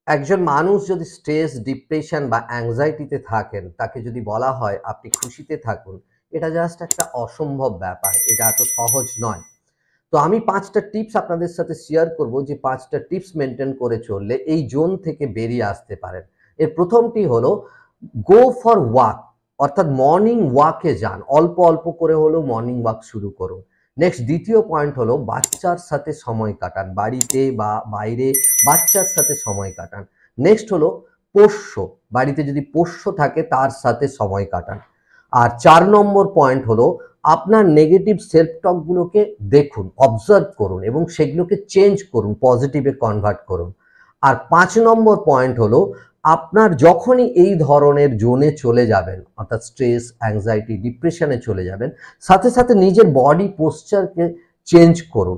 একজন মানুষ যদি স্ট্রেস, ডিপ্রেশন বা অ্যাংজাইটিতে থাকেন, তাকে যদি বলা হয় আপনি খুশিতে থাকুন, এটা জাস্ট একটা অসম্ভব ব্যাপার। এটা এত সহজ নয়। তো আমি ৫ টা টিপস আপনাদের সাথে শেয়ার করব যে ৫ টা টিপস মেইনটেইন করে চললে এই জোন থেকে বেরিয়ে আসতে পারেন। এর ১ম টি হলো গো ফর ওয়াক, অর্থাৎ মর্নিং ওয়াকে যান। অল্প, অল্প করে হলেও মর্নিং ওয়াক শুরু করুন। নেক্সট ২য় পয়েন্ট হলো বাচ্চার সাথে সময় কাটান। বাড়িতে বা বাইরে বাচ্চার সাথে সময় কাটান। নেক্সট হলো পোষ্য, বাড়িতে যদি পোষ্য থাকে তার সাথে সময় কাটান। আর ৪ নম্বর পয়েন্ট হলো আপনার নেগেটিভ সেলফ টক গুলোকে দেখুন, অবজার্ভ করুন এবং সেগুলোকে চেঞ্জ করুন, পজিটিভে কনভার্ট করুন। আর ৫ নম্বর পয়েন্ট হলো আপনার যখনই এই ধরনের জোনে চলে যাবেন, অর্থাৎ স্ট্রেস, অ্যাংজাইটি, ডিপ্রেশনে চলে যাবেন, সাথে, সাথে নিজের বডি পোশ্চারকে চেঞ্জ করুন।